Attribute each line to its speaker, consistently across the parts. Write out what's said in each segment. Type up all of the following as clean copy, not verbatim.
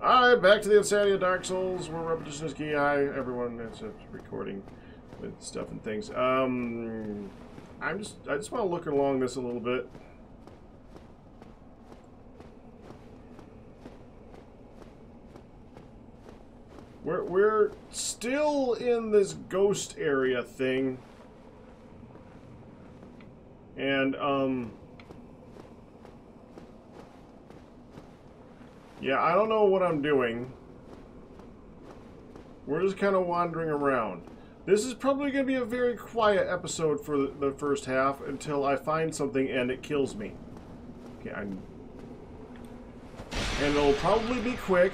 Speaker 1: Alright, back to the insanity of Dark Souls, where repetition is key. Hi, everyone. It's a recording with stuff and things. I just want to look along this a little bit. We're still in this ghost area thing. And, yeah, I don't know what I'm doing. We're just kind of wandering around. This is probably going to be a very quiet episode for the first half until I find something and it kills me. Okay, and it'll probably be quick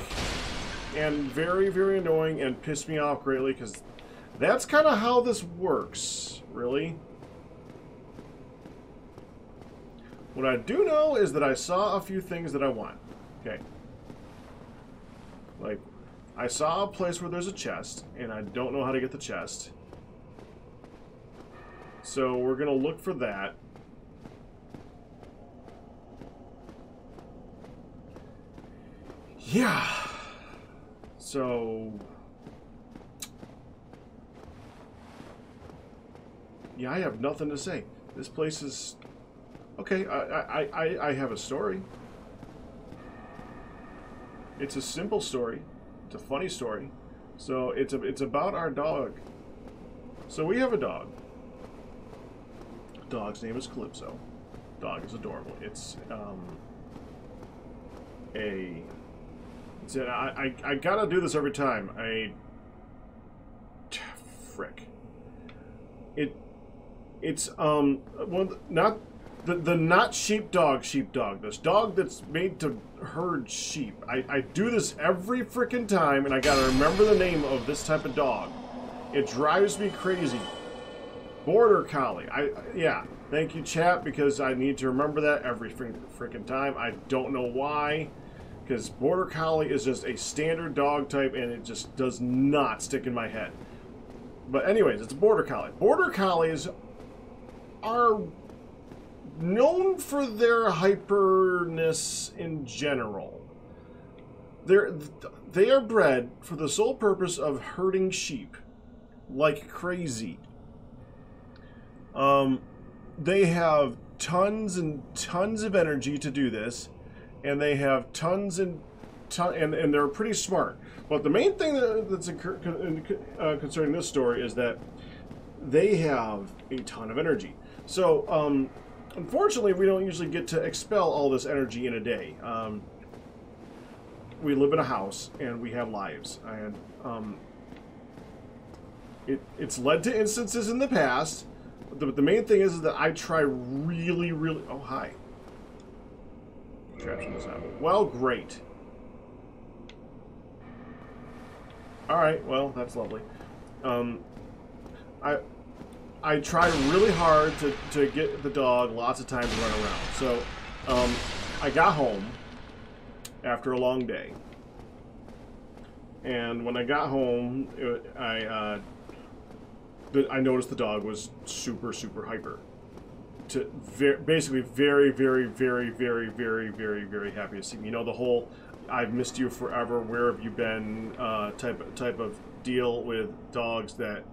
Speaker 1: and very, very annoying and piss me off greatly because that's kind of how this works, really. What I do know is that I saw a few things that I want. Okay. Like, I saw a place where there's a chest, and I don't know how to get the chest. So we're going to look for that. Yeah. So... yeah, I have nothing to say. This place is... okay, I have a story. It's a simple story. It's a funny story. So it's about our dog. So we have a dog. The dog's name is Calypso. Dog is adorable. I gotta do this every time. Frick. It's well, not the not sheepdog. This dog that's made to herd sheep. I do this every frickin' time, and I gotta remember the name of this type of dog. It drives me crazy. Border Collie. Yeah. Thank you, chat, because I need to remember that every frickin' time. I don't know why, because Border Collie is just a standard dog type, and it just does not stick in my head. But anyways, it's a Border Collie. Border Collies are known for their hyperness in general. They are bred for the sole purpose of herding sheep like crazy. They have tons and tons of energy to do this, and they have and they're pretty smart. But the main thing that's concerning this story is that they have a ton of energy. So, unfortunately, we don't usually get to expel all this energy in a day. We live in a house, and we have lives. And it's led to instances in the past, but the main thing is that I try really... oh, hi. Traction doesn't happen. Well, great. Alright, well, that's lovely. I try really hard to get the dog lots of time to run around. So, I got home after a long day. And when I got home, I noticed the dog was super, super hyper. Basically very, very, very, very, very, very, very happy to see me. You know, the whole "I've missed you forever, where have you been" type of deal with dogs that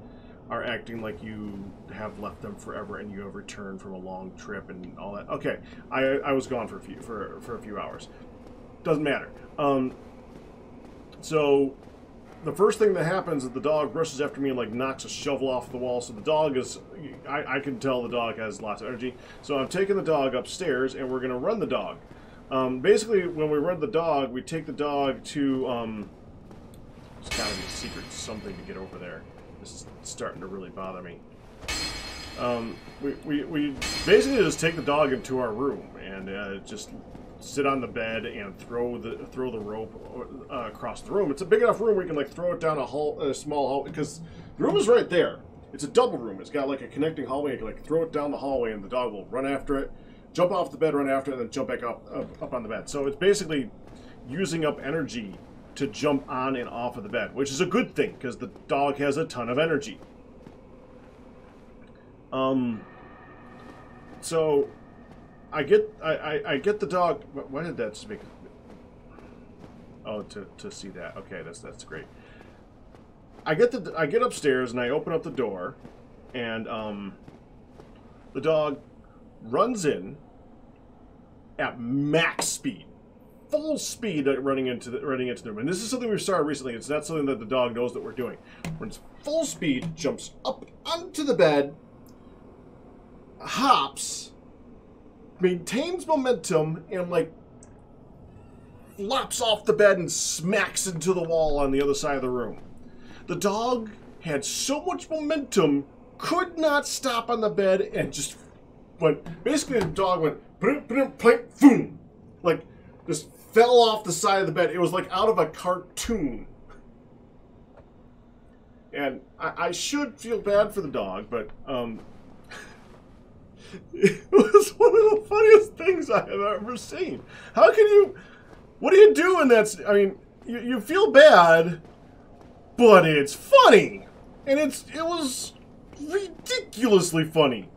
Speaker 1: are acting like you have left them forever and you have returned from a long trip and all that. Okay, I was gone for a few hours. Doesn't matter. So the first thing that happens is the dog rushes after me and like knocks a shovel off the wall. So the dog is, I can tell the dog has lots of energy. So I'm taking the dog upstairs and we're gonna run the dog. Basically, when we run the dog, we take the dog to, there's gotta be a secret something to get over there. This is starting to really bother me. We basically just take the dog into our room and just sit on the bed and throw the rope across the room. It's a big enough room where you can like throw it down a small hall, because the room is right there. It's a double room. It's got like a connecting hallway. You can like throw it down the hallway and the dog will run after it, jump off the bed, run after it, and then jump back up on the bed. So it's basically using up energy to jump on and off of the bed, which is a good thing because the dog has a ton of energy. So I get the dog. Why did that speak? Oh, to see that. Okay, that's great. I get upstairs and I open up the door, and the dog runs in at max speed, full speed, running into the room. And this is something we've started recently. It's not something that the dog knows that we're doing. Runs full speed, jumps up onto the bed, hops, maintains momentum, and like flops off the bed and smacks into the wall on the other side of the room. The dog had so much momentum, could not stop on the bed, and just went. Basically, the dog went plank, boom, like just fell off the side of the bed. It was like out of a cartoon. And I should feel bad for the dog, but it was one of the funniest things I have ever seen. How can you? What do you do in that? I mean, you feel bad, but it's funny, and it was ridiculously funny.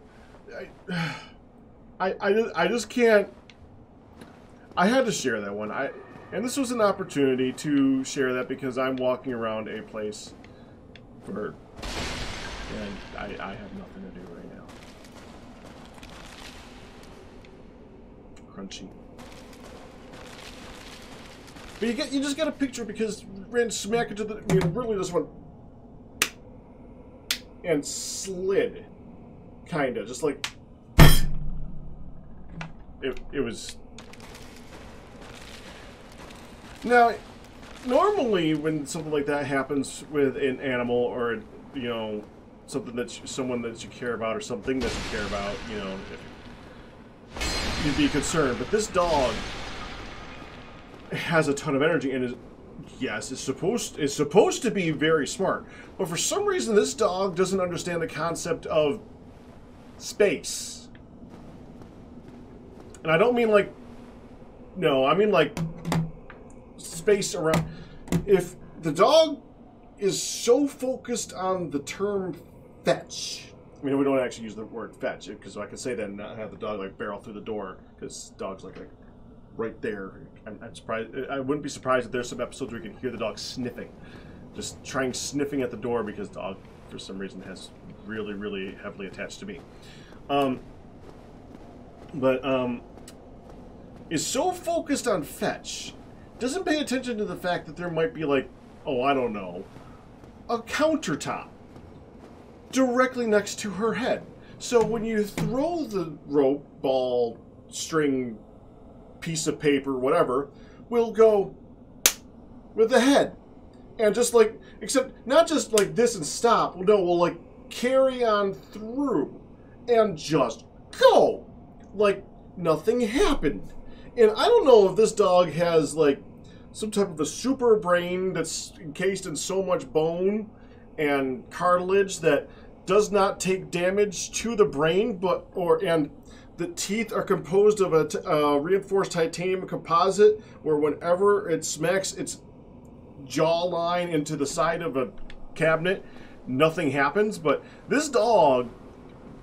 Speaker 1: I just can't. I had to share that one. And this was an opportunity to share that because I'm walking around a place and I have nothing to do right now. Crunchy. But you just got a picture because ran smack into the. I mean, really just went and slid, kinda, just like it was. Now, normally when something like that happens with an animal or, you know, someone that you care about or something that you care about, you know, you'd be concerned. But this dog has a ton of energy and is supposed to be very smart. But for some reason, this dog doesn't understand the concept of space. And I don't mean like, no, I mean like space around. If the dog is so focused on the term fetch, I mean, we don't actually use the word fetch because I could say that and not have the dog like barrel through the door because dog's like right there. I'm surprised. I wouldn't be surprised if there's some episodes where you can hear the dog sniffing, just trying sniffing at the door because dog for some reason has really, really heavily attached to me. Is so focused on fetch, doesn't pay attention to the fact that there might be like, oh, I don't know, a countertop directly next to her head. So when you throw the rope, ball, string, piece of paper, whatever, will go with the head. And just like, except not just like this and stop, no, we'll like carry on through and just go. Like nothing happened. And I don't know if this dog has like some type of a super brain that's encased in so much bone and cartilage that does not take damage to the brain, and the teeth are composed of a reinforced titanium composite where whenever it smacks its jawline into the side of a cabinet, nothing happens. But this dog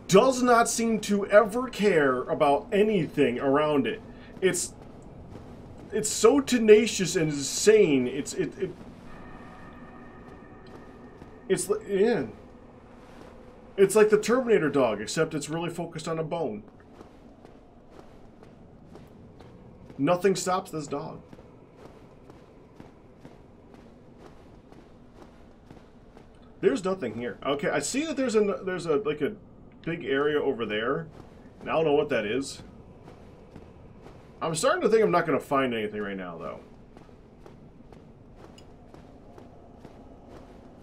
Speaker 1: does not seem to ever care about anything around it. It's so tenacious and insane. It's like the Terminator dog, except it's really focused on a bone. Nothing stops this dog. There's nothing here. Okay, I see that there's a like a big area over there, and I don't know what that is. I'm starting to think I'm not going to find anything right now, though.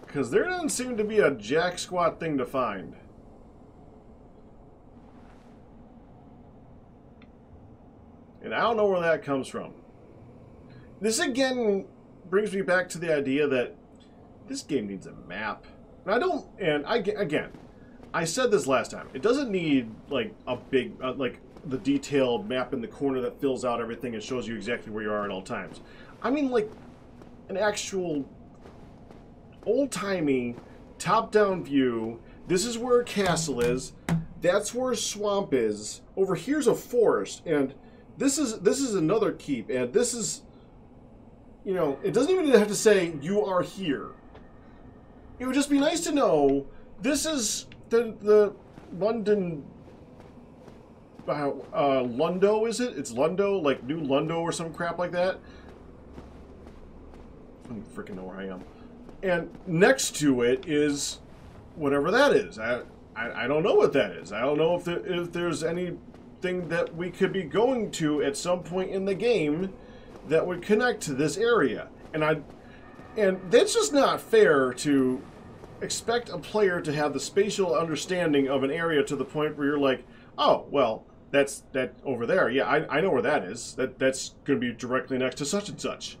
Speaker 1: Because there doesn't seem to be a jack squat thing to find. And I don't know where that comes from. This again brings me back to the idea that this game needs a map. And I said this last time. It doesn't need like a big, like the detailed map in the corner that fills out everything and shows you exactly where you are at all times. I mean like an actual old-timey top-down view. This is where a castle is. That's where a swamp is. Over here's a forest, and this is another keep, and this is you know, it doesn't even have to say you are here. It would just be nice to know this is the London Lundo, is it? It's Lundo, like New Lundo or some crap like that. I don't freaking know where I am. And next to it is whatever that is. I don't know what that is. I don't know if there's anything that we could be going to at some point in the game that would connect to this area. And that's just not fair to expect a player to have the spatial understanding of an area to the point where you're like, oh, well, that's that over there. Yeah, I know where that is. That's going to be directly next to such and such.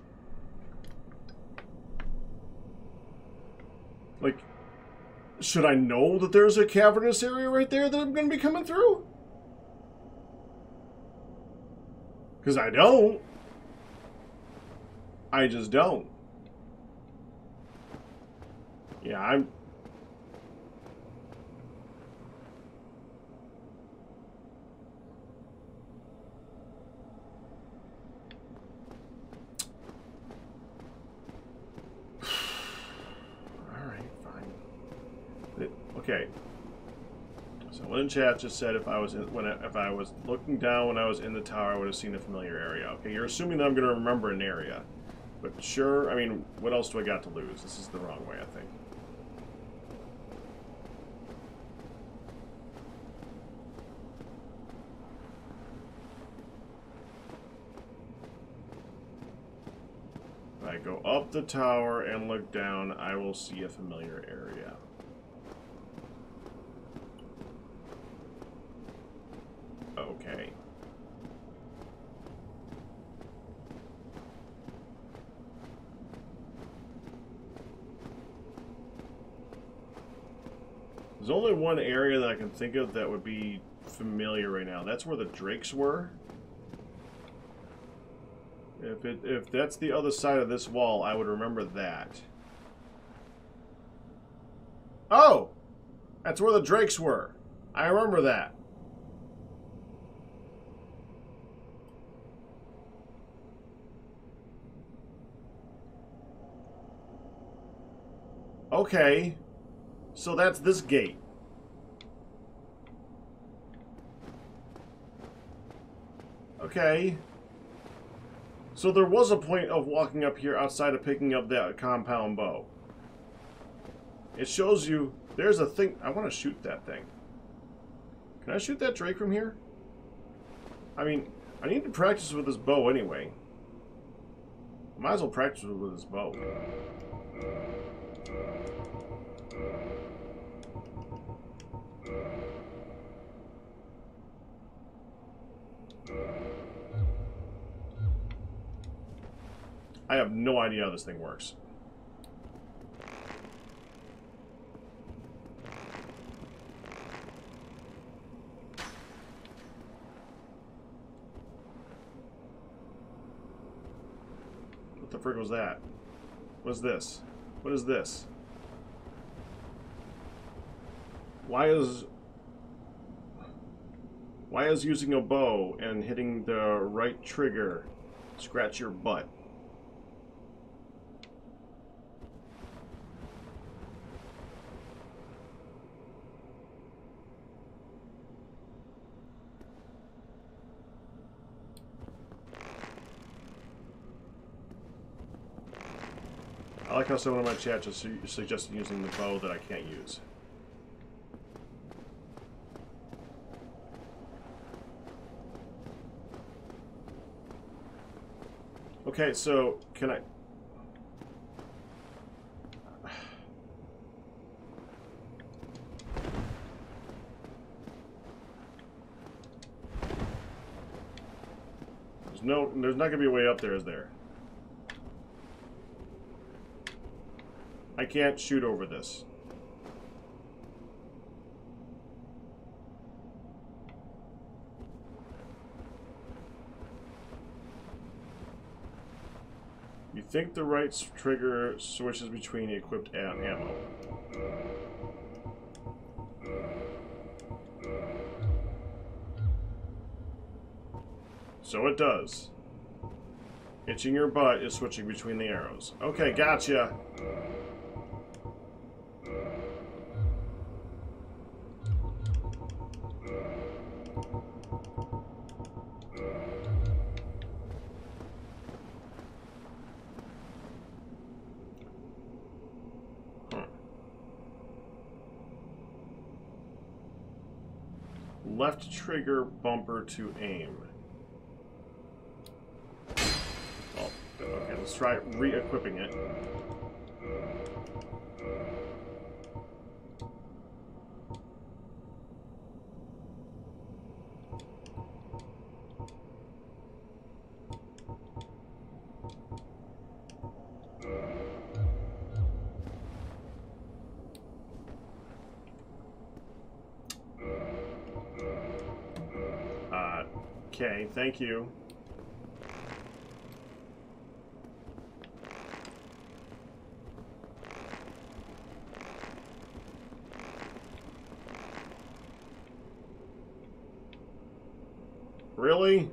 Speaker 1: Like, should I know that there's a cavernous area right there that I'm going to be coming through? Because I don't. I just don't. Yeah, I'm... Okay. Someone in chat just said if I was looking down when I was in the tower, I would have seen a familiar area. Okay, you're assuming that I'm going to remember an area, but sure. I mean, what else do I got to lose? This is the wrong way, I think. If I go up the tower and look down, I will see a familiar area. Okay. There's only one area that I can think of that would be familiar right now. That's where the drakes were. If that's the other side of this wall, I would remember that. Oh! That's where the drakes were. I remember that. Okay, so that's this gate. Okay. So there was a point of walking up here outside of picking up that compound bow. It shows you there's a thing. I want to shoot that thing. Can I shoot that drake from here? I mean, I need to practice with this bow anyway. Might as well practice with this bow. I have no idea how this thing works. What the frick was that? What is this? What is this? Why is using a bow and hitting the right trigger scratch your butt? I like how someone in my chat just suggested using the bow that I can't use. Okay, so can I... There's not gonna be a way up there, is there? I can't shoot over this. You think the right trigger switches between equipped ammo. So it does. Itching your butt is switching between the arrows. Okay, gotcha. Left trigger bumper to aim. Oh, okay, let's try re-equipping it. Okay, thank you. Really?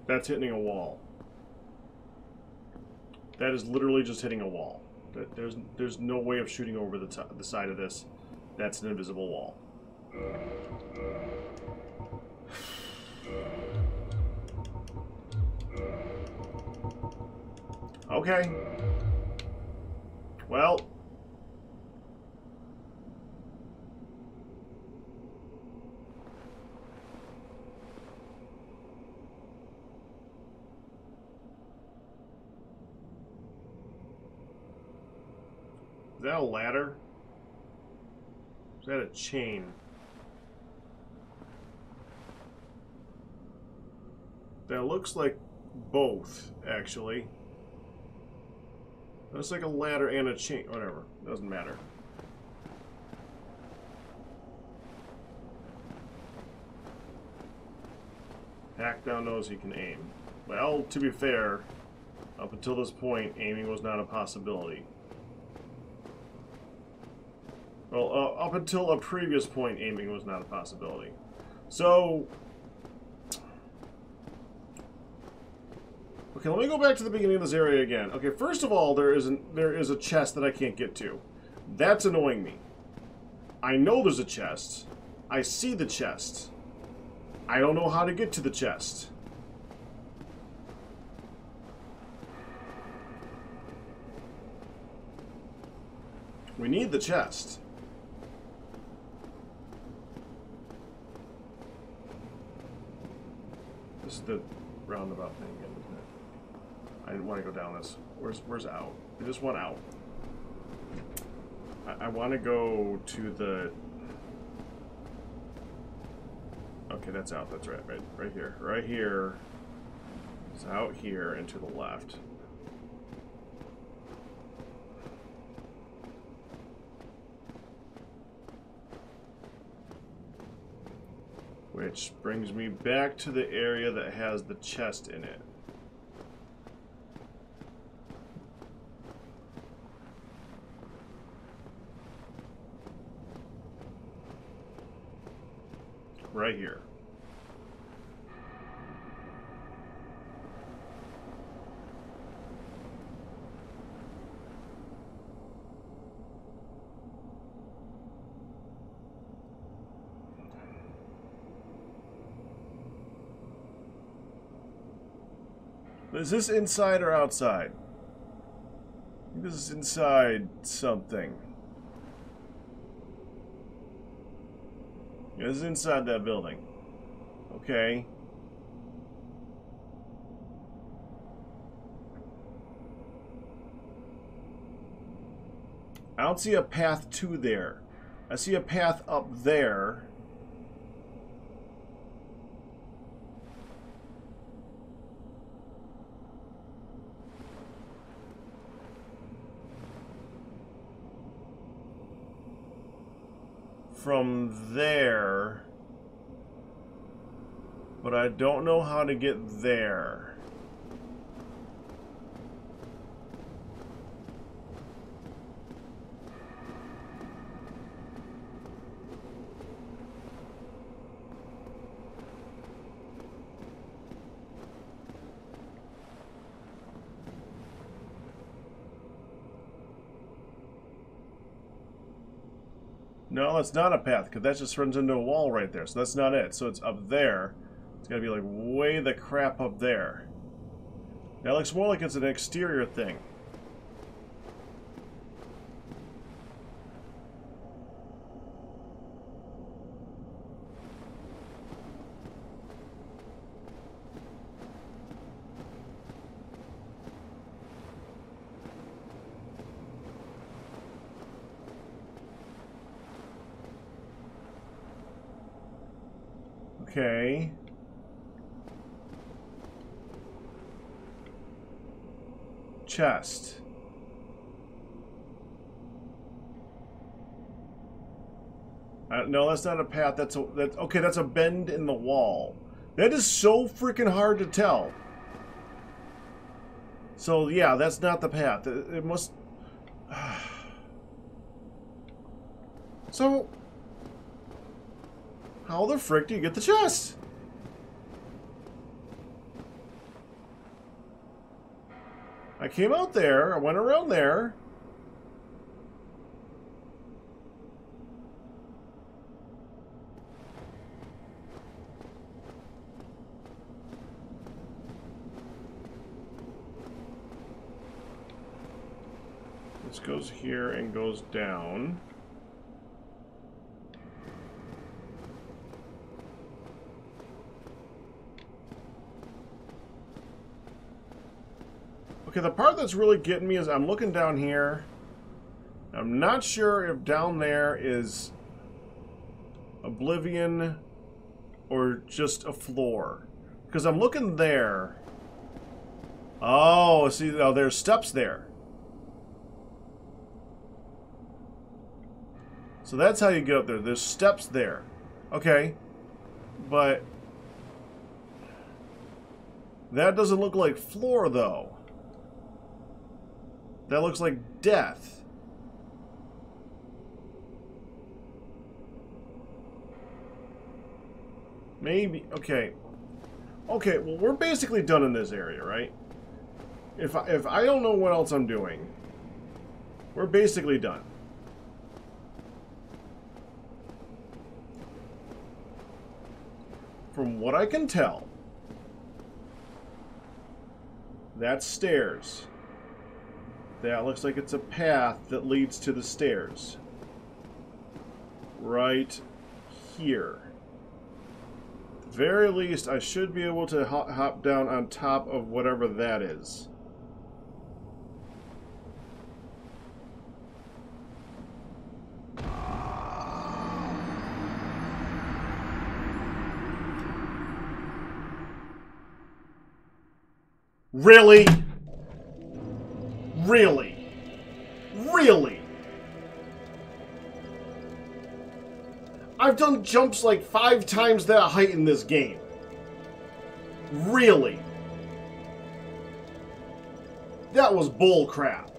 Speaker 1: That's hitting a wall. That is literally just hitting a wall. There's no way of shooting over the side of this. That's an invisible wall. Okay. Well. Is that a ladder? Is that a chain? That looks like both, actually. Looks like a ladder and a chain. Whatever. Doesn't matter. Hack down knows he can aim. Well, to be fair, up until this point, aiming was not a possibility. Well, up until a previous point, aiming was not a possibility. So, okay, let me go back to the beginning of this area again. Okay, first of all, there is a chest that I can't get to. That's annoying me. I know there's a chest. I see the chest. I don't know how to get to the chest. We need the chest. This is the roundabout thing again, isn't it? I didn't want to go down this. Where's out? I just want out. I want to go to the... Okay, that's out. That's right here. Right here. It's out here and to the left. Which brings me back to the area that has the chest in it. Right here. Is this inside or outside? I think this is inside something. Yeah, this is inside that building. Okay. I don't see a path to there. I see a path up there. From there, But I don't know how to get there. No, that's not a path, because that just runs into a wall right there. So that's not it. So it's up there. It's got to be like way the crap up there. That looks more like it's an exterior thing. Okay. Chest. No, that's not a path. That's okay. That's a bend in the wall. That is so freaking hard to tell. So yeah, that's not the path. It must. So, how the frick do you get the chest? I came out there. I went around there. This goes here and goes down. Okay, the part that's really getting me is I'm looking down here. I'm not sure if down there is Oblivion or just a floor. Because I'm looking there. Oh, see, oh, there's steps there. So that's how you get up there. There's steps there. Okay. But that doesn't look like floor, though. That looks like death. Maybe, okay. Okay, well, we're basically done in this area, right? If I don't know what else I'm doing, we're basically done. From what I can tell, that's stairs. That looks like it's a path that leads to the stairs. Right here. At the very least, I should be able to hop down on top of whatever that is. Really? Really? Really? I've done jumps like 5 times that height in this game. Really? That was bull crap.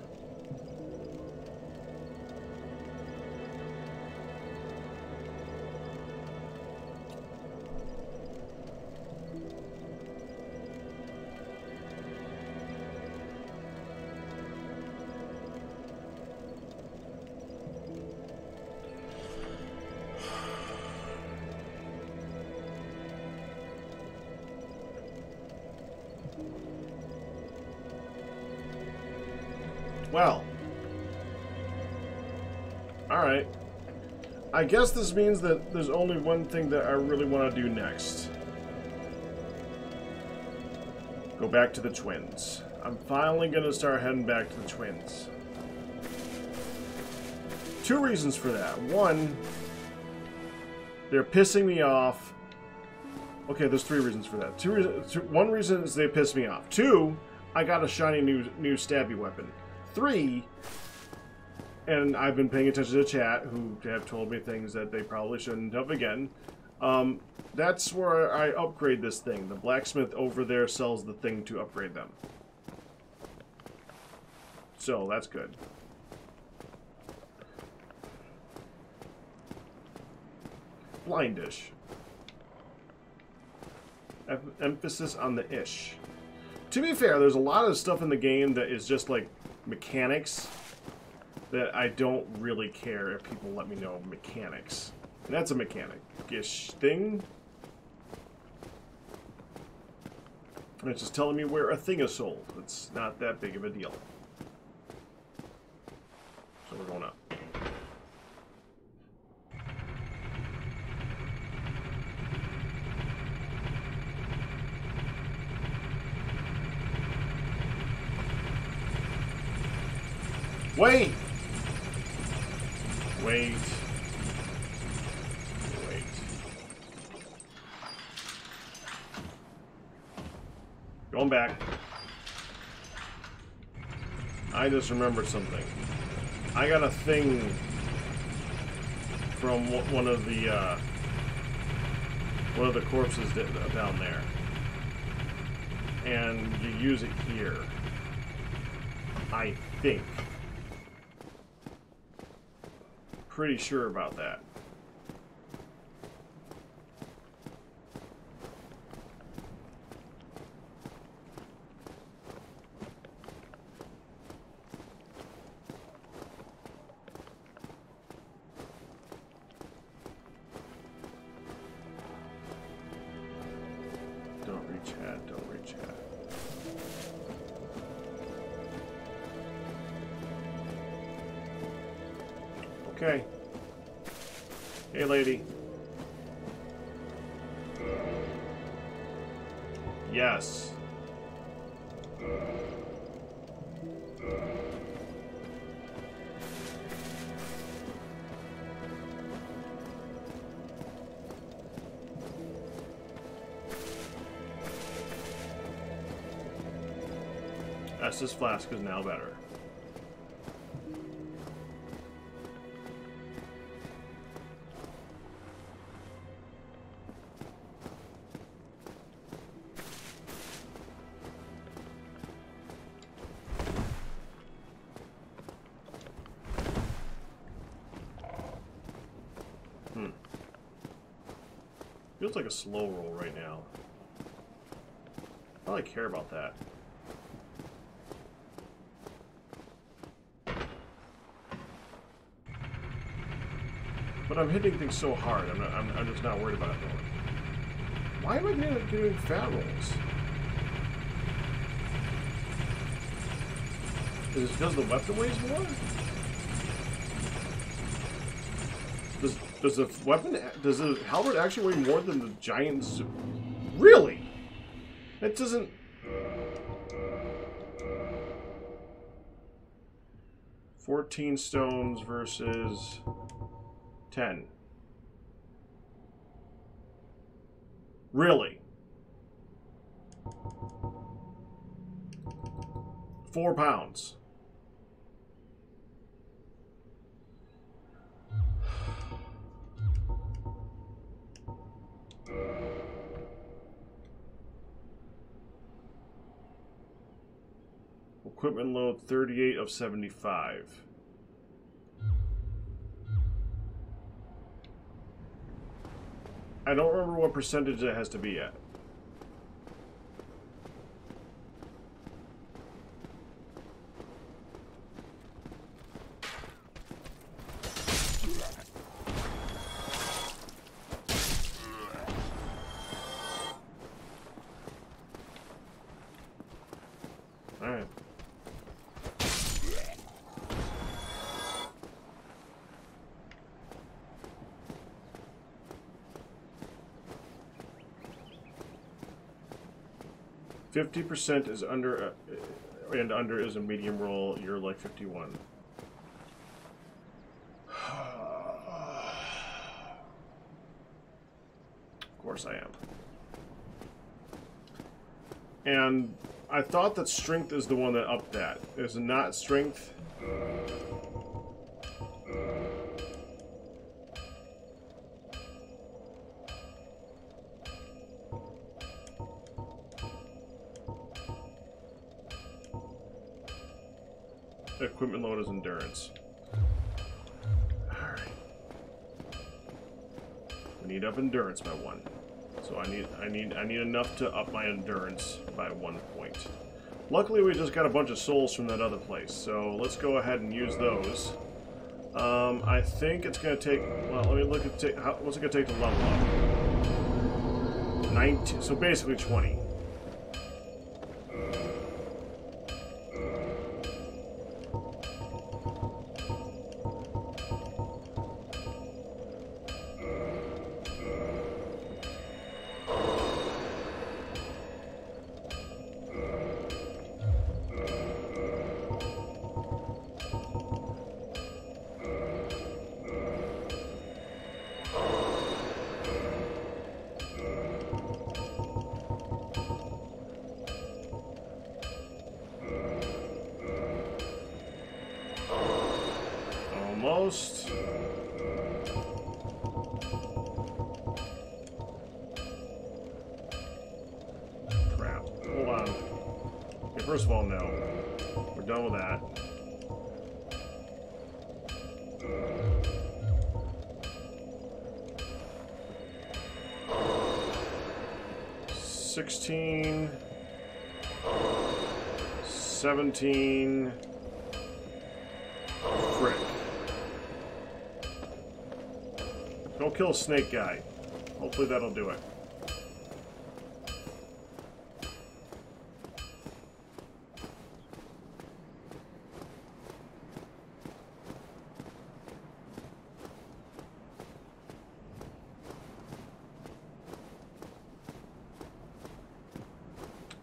Speaker 1: Well, alright. I guess this means that there's only one thing that I really want to do next. Go back to the twins. I'm finally going to start heading back to the twins. 2 reasons for that. 1, they're pissing me off. Okay, there's 3 reasons for that. 1 reason is they piss me off. 2, I got a shiny new stabby weapon. 3, and I've been paying attention to chat, who have told me things that they probably shouldn't have again. That's where I upgrade this thing. The blacksmith over there sells the thing to upgrade them. So, that's good. Blindish. Emphasis on the ish. To be fair, there's a lot of stuff in the game that is just like mechanics that I don't really care if people let me know mechanics. And that's a mechanic-ish thing. And it's just telling me where a thing is sold. It's not that big of a deal. So we're going up. Wait! Wait. Wait. Going back. I just remembered something. I got a thing from one of the corpses down there. And you use it here. I think. Pretty sure about that. Don't reach hat, don't reach hat. Okay. Hey, lady. Yes. Estes flask is now better. Feels like a slow roll right now. I don't really care about that. But I'm hitting things so hard, I'm just not worried about it going. Why am I doing fat rolls? Is it because the weapon weighs more? Does the weapon, does the halberd actually weigh more than the giant's? Really? It doesn't. 14 stones versus 10. Really? 4 pounds. Equipment load 38 of 75. I don't remember what percentage it has to be at. Alright. %50 is under, and under is a medium roll. You're like 51. Of course I am. And I thought that strength is the one that upped that. Is it not strength? equipment load is endurance. Alright. We need up endurance by 1. So I need enough to up my endurance by 1 point. Luckily we just got a bunch of souls from that other place, so let's go ahead and use those. I think it's gonna take, well, let me look at what's it gonna take to level up? 19, so basically 20. Almost. Crap. Hold on. Okay, first of all, no. We're done with that. $16, 17. Frick. Go kill a snake guy. Hopefully that'll do it.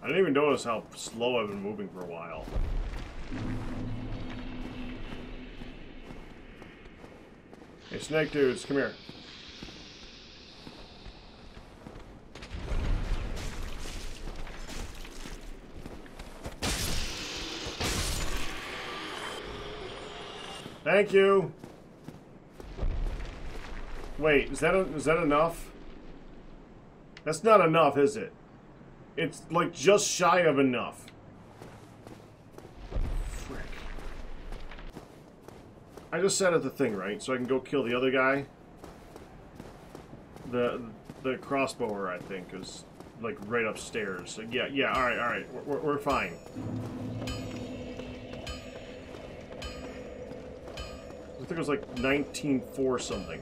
Speaker 1: I didn't even notice how slow I've been moving for a while. Hey, snake dudes, come here. Thank you. Wait, is that enough? That's not enough, is it? It's like just shy of enough. Frick. I just set up the thing, right? So I can go kill the other guy. The crossbower, I think, is like right upstairs. So yeah, all right. We're fine. I think it was like 19.4 something.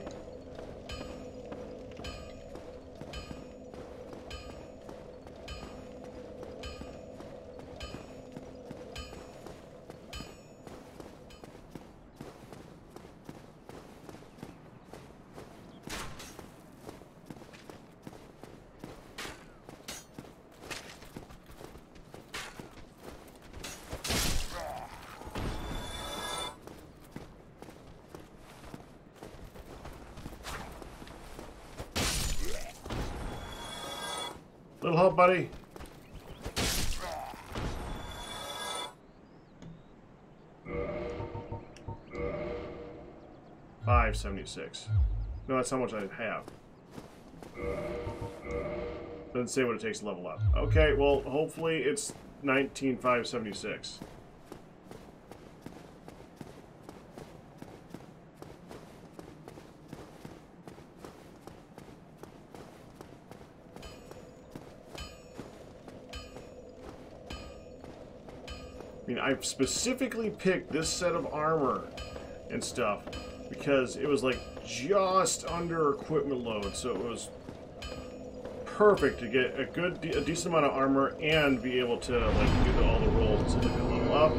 Speaker 1: Little help, buddy. $5.76. No, that's how much I have. Doesn't say what it takes to level up. Okay, well, hopefully it's 19,576. I mean, I've specifically picked this set of armor and stuff because it was like just under equipment load, so it was perfect to get a decent amount of armor and be able to like do all the rolls so they can level up.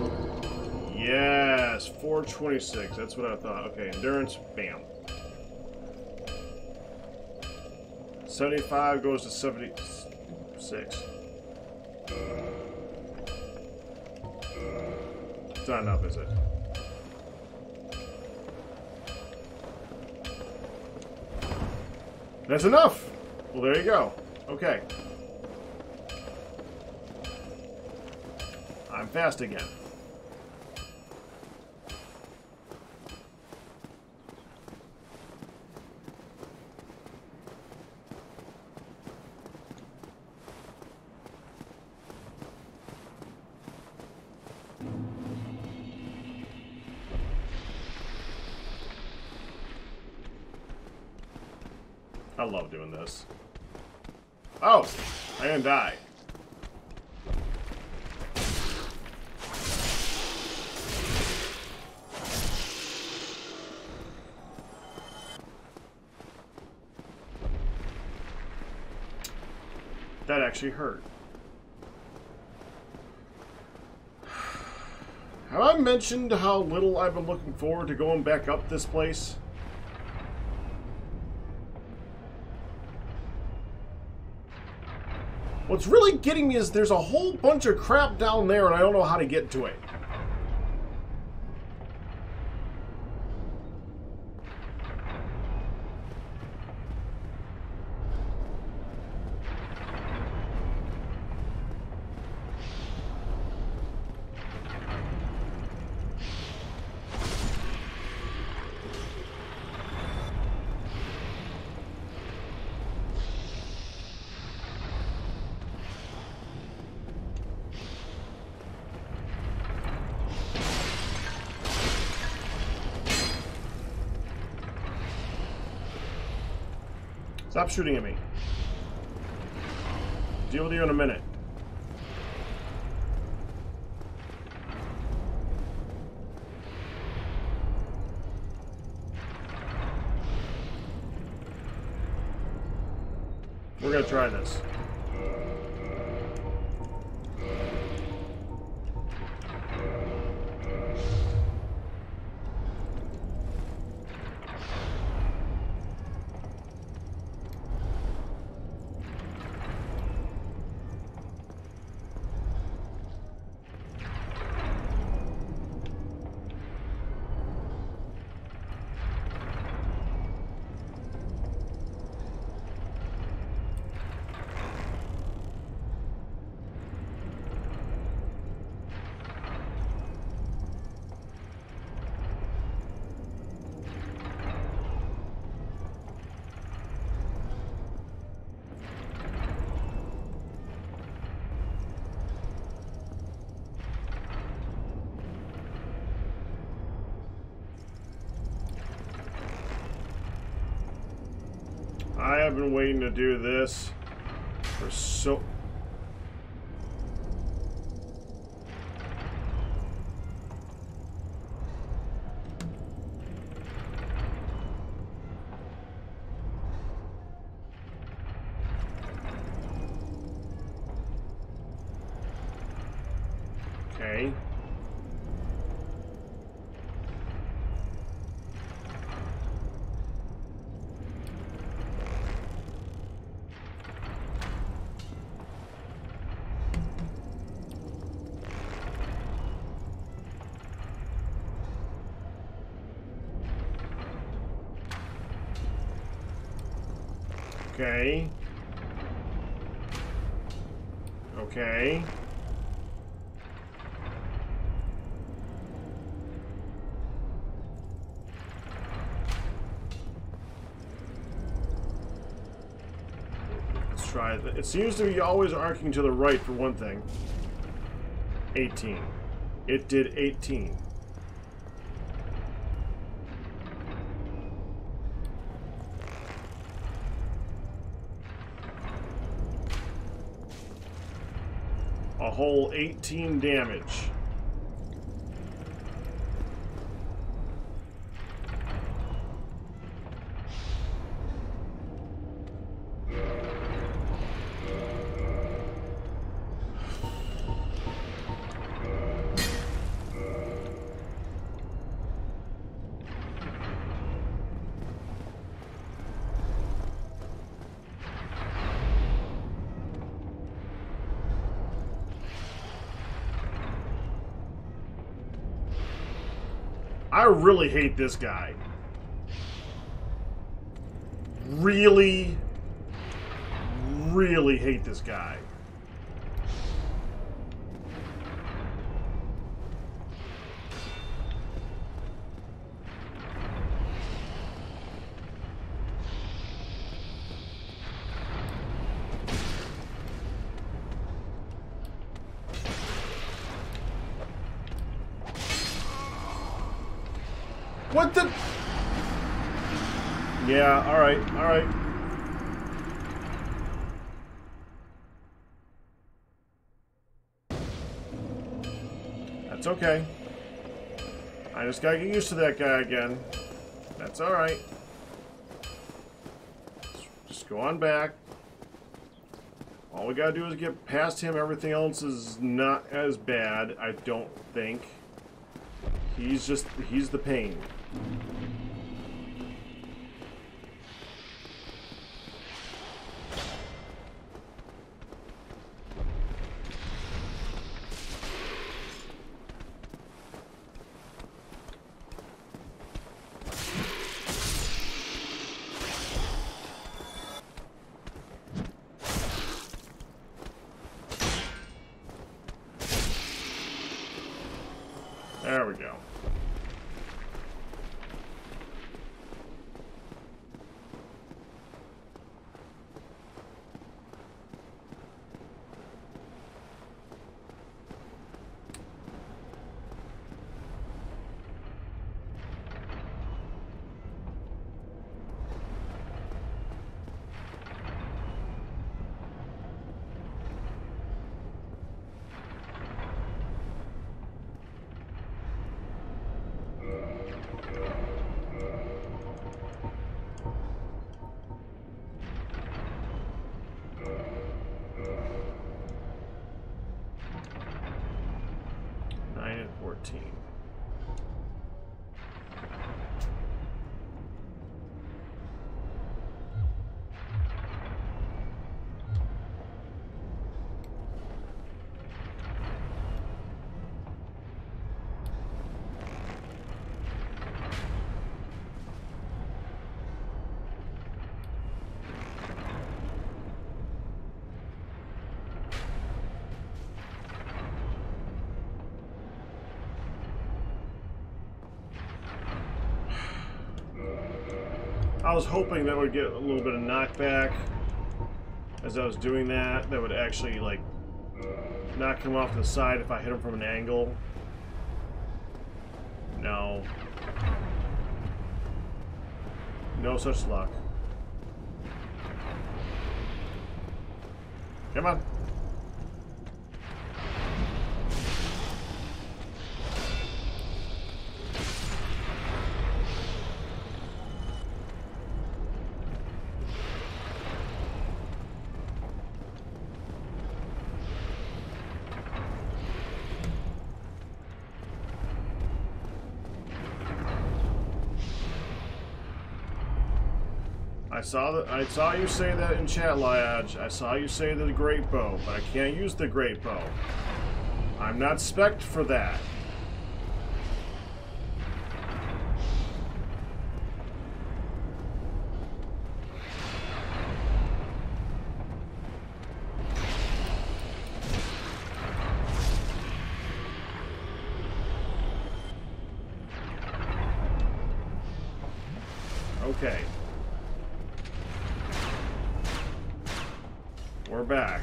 Speaker 1: Yes, 426. That's what I thought. Okay, endurance, bam. 75 goes to 76. It's not enough, is it? That's enough! Well, there you go. Okay. I'm fast again. I love doing this. Oh! I didn't die. That actually hurt. Have I mentioned how little I've been looking forward to going back up this place? What's really getting me is there's a whole bunch of crap down there and I don't know how to get to it. Stop shooting at me. Deal with you in a minute. We're gonna try this. I have been waiting to do this for so... Okay. Okay. Okay. Let's try it. It seems to be always arcing to the right for one thing. 18. It did 18. A whole 18 damage. I really hate this guy. Really, really hate this guy. What the? Yeah, alright, alright. That's okay. I just gotta get used to that guy again. That's alright. Just go on back. All we gotta do is get past him. Everything else is not as bad, I don't think. He's the pain. There we go. I was hoping that would get a little bit of knockback as I was doing that. That would actually, like, knock him off to the side if I hit him from an angle. No. No such luck. Come on. I saw you say that in chat, Liage. I saw you say the great bow, but I can't use the great bow. I'm not spec'd for that. Okay. We're back.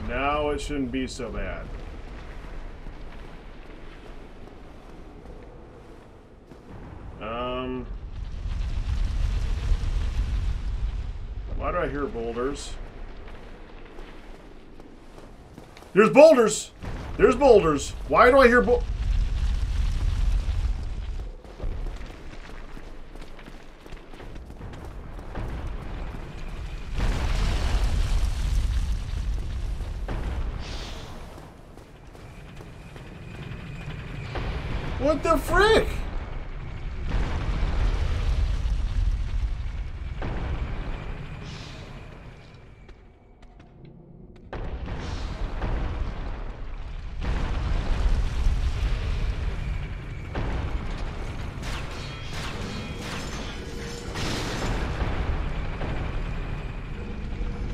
Speaker 1: Now it shouldn't be so bad. Why do I hear boulders? There's boulders! There's boulders! Why do I hear What the frick?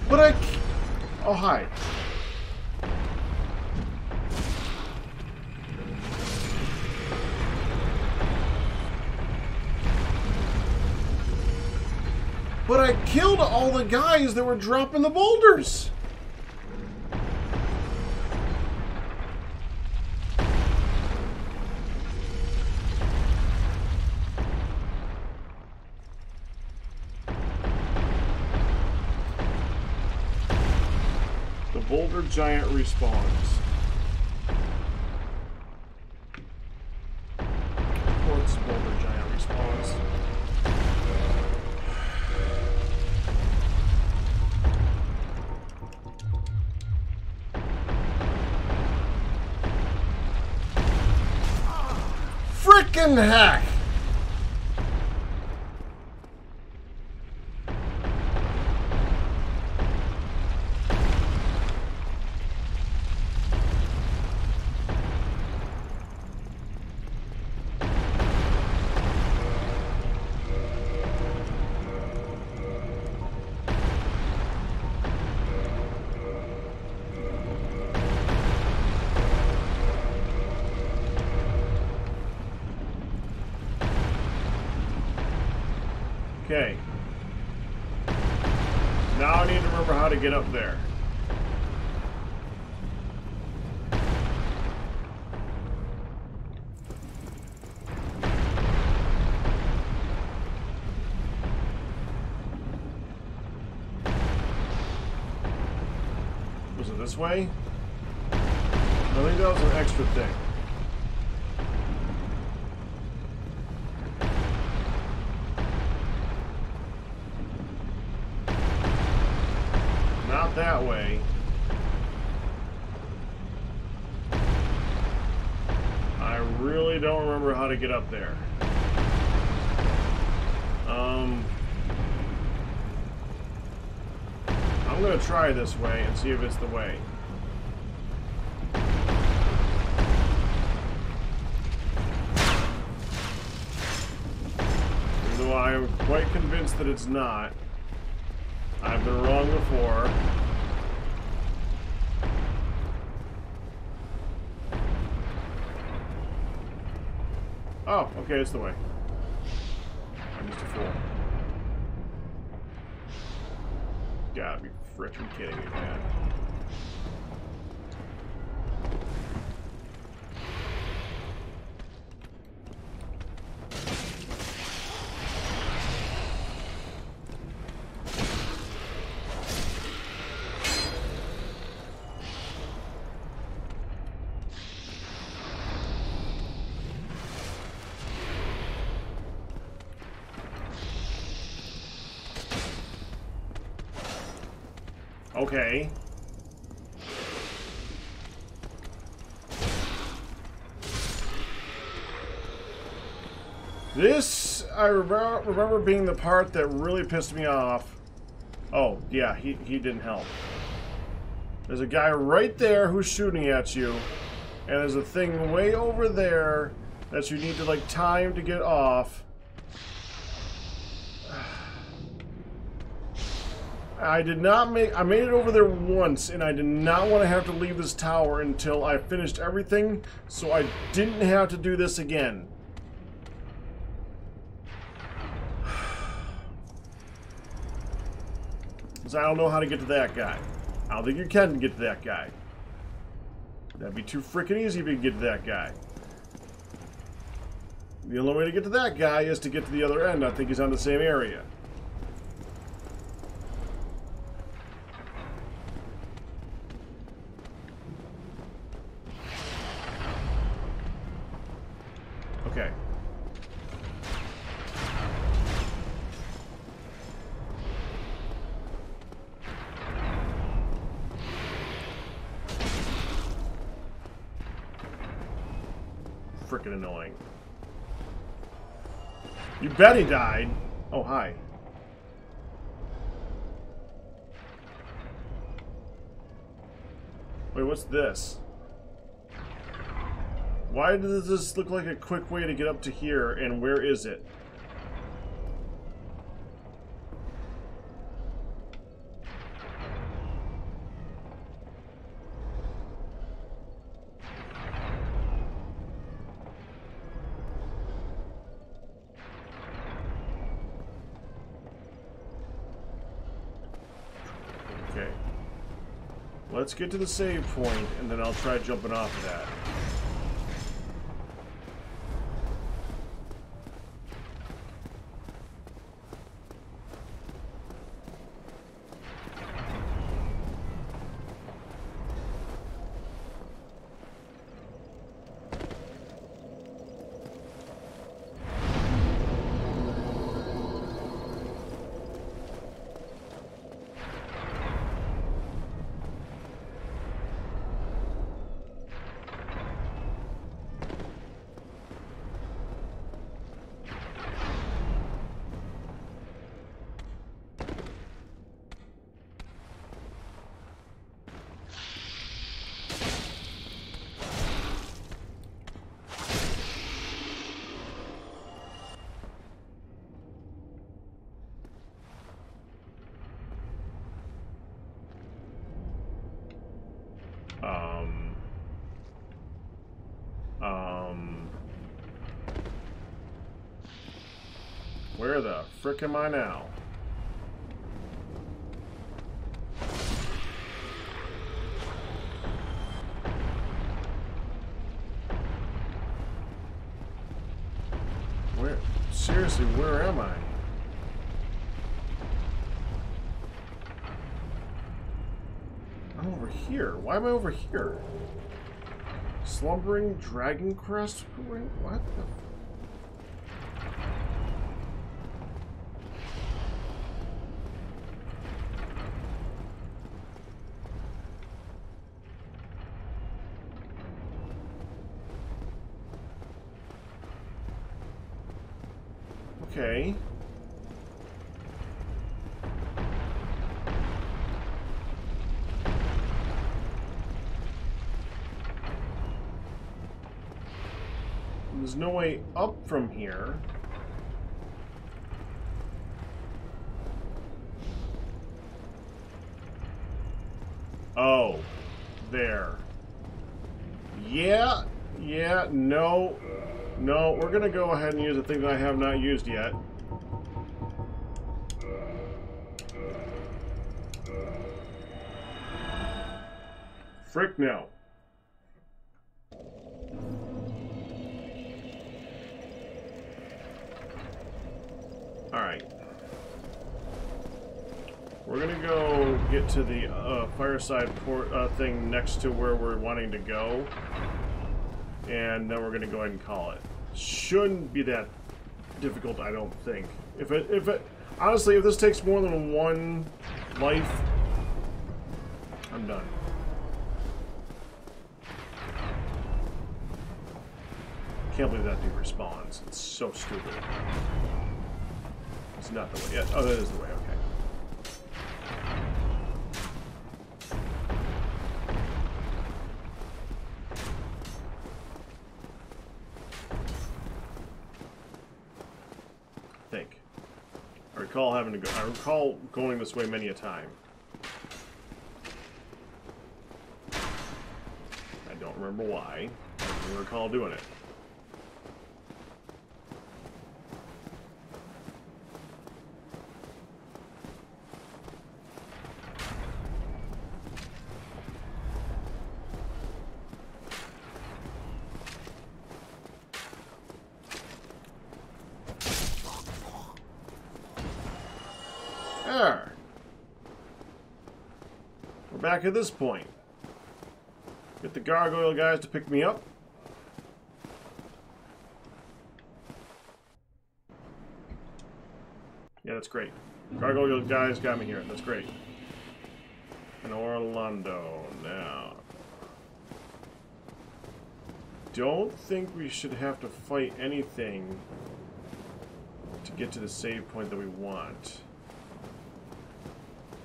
Speaker 1: But oh, hi. But I killed all the guys that were dropping the boulders. The boulder giant respawns. frickin' heck? Okay. Now I need to remember how to get up there. Was it this way? I think that was an extra thing. Not that way. I really don't remember how to get up there. I'm gonna try this way and see if it's the way. Even though I am quite convinced that it's not. I've been wrong before. Oh, okay, it's the way. I'm just a fool. Gotta be frickin' kidding me, man. Okay. This, I remember being the part that really pissed me off. Oh, yeah, he didn't help. There's a guy right there who's shooting at you, and there's a thing way over there that you need to, like, time to get off. I made it over there once, and I did not want to have to leave this tower until I finished everything, so I didn't have to do this again. Because I don't know how to get to that guy. I don't think you can get to that guy. That'd be too freaking easy if you could get to that guy. The only way to get to that guy is to get to the other end. I think he's on the same area. Okay. Frickin' annoying. You bet he died. Oh, hi. Wait, what's this? Why does this look like a quick way to get up to here, and where is it? Okay. Let's get to the save point, and then I'll try jumping off of that. Where the frick am I now? Where? Seriously, where am I? I'm over here. Why am I over here? Slumbering Dragon Crest? What the? Okay. There's no way up from here. Oh, there. Yeah, no. No, we're gonna go ahead and use a thing that I have not used yet. Frick no. Alright. We're gonna go get to the fireside port thing next to where we're wanting to go. And then we're gonna go ahead and call it. Shouldn't be that difficult, I don't think. If it honestly, if this takes more than one life, I'm done. Can't believe that dude respawns. It's so stupid. It's not the way yet. Oh, that is the way, okay. I recall going this way many a time. I don't remember why. I don't recall doing it. There. We're back at this point. Get the gargoyle guys to pick me up. Yeah, that's great. Gargoyle guys got me here. That's great. And Orlando now. Don't think we should have to fight anything to get to the save point that we want.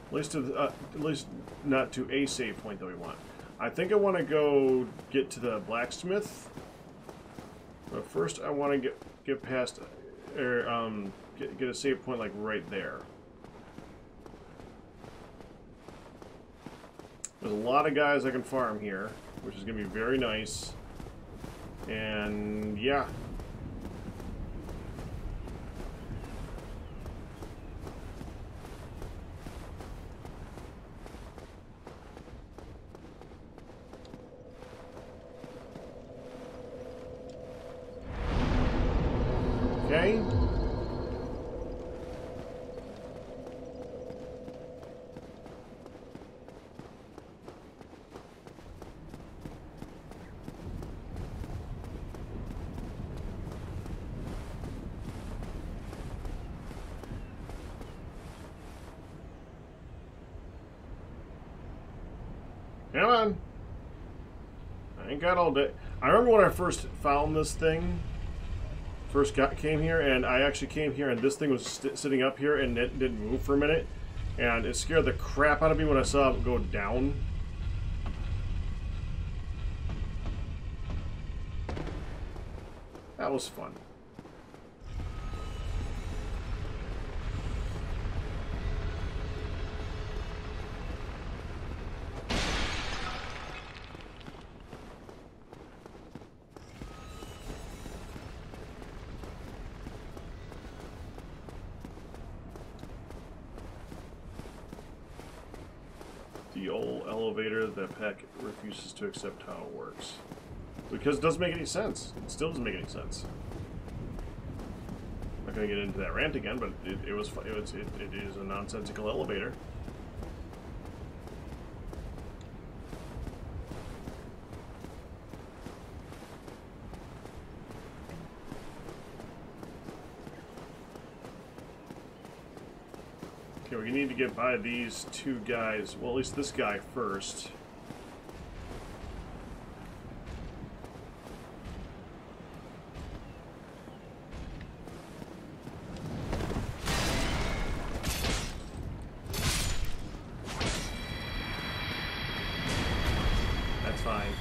Speaker 1: At least not to a save point that we want. I think I want to go get to the blacksmith, but first I want to get past, or get a save point like right there. There's a lot of guys I can farm here, which is going to be very nice. And yeah. Okay. Come on. I ain't got all day. I remember when I first found this thing. Came here, and I actually came here, and this thing was sitting up here, and it didn't move for a minute, and it scared the crap out of me when I saw it go down. That was fun. the old elevator. The pack refuses to accept how it works. Because it doesn't make any sense. It still doesn't make any sense. I'm not going to get into that rant again, but it is a nonsensical elevator. Okay, we need to get by these two guys. Well, at least this guy first. That's fine.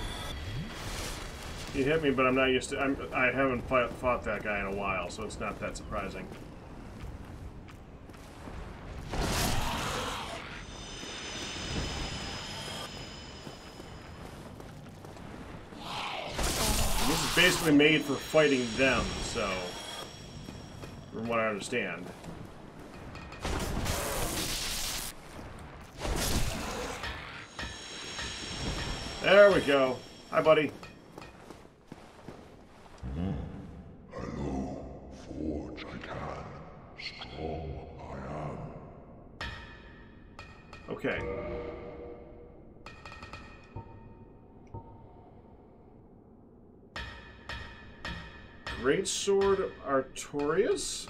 Speaker 1: He hit me, but I'm not used to. I haven't fought that guy in a while, so it's not that surprising. Basically made for fighting them, so from what I understand. There we go. Hi, buddy.
Speaker 2: Hello, forge I can, strong I am.
Speaker 1: Okay. Great Sword Artorias?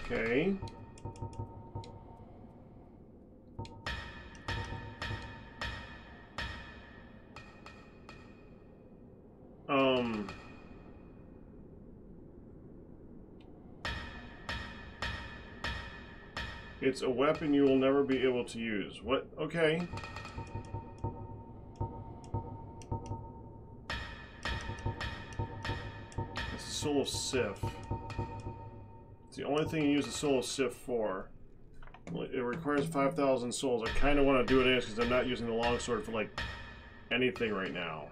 Speaker 1: Okay. It's a weapon you will never be able to use. What? Okay. It's a Soul of Sif. It's the only thing you use the Soul of Sif for. It requires 5,000 souls. I kind of want to do it anyways because I'm not using the longsword for, like, anything right now.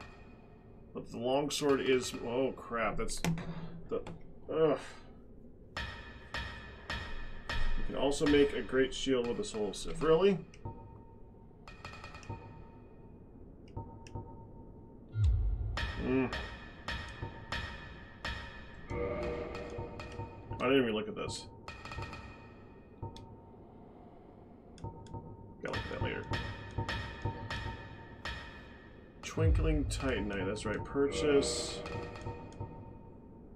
Speaker 1: But the longsword is... Oh, crap. That's... the... Ugh. You can also make a great shield with a Soul of Sif. Really? I didn't even look at this. Gotta look at that later. Twinkling Titanite, that's right. Purchase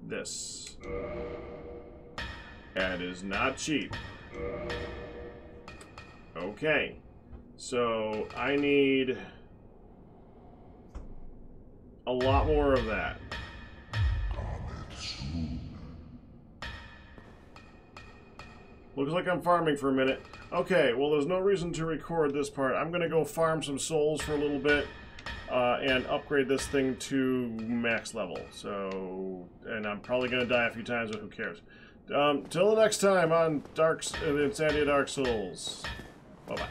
Speaker 1: this. That is not cheap. Okay. So I need a lot more of that. Looks like I'm farming for a minute. Okay, well, there's no reason to record this part. I'm gonna go farm some souls for a little bit and upgrade this thing to max level. So, and I'm probably gonna die a few times, but who cares? Till the next time on Insanity of Dark Souls. Bye-bye.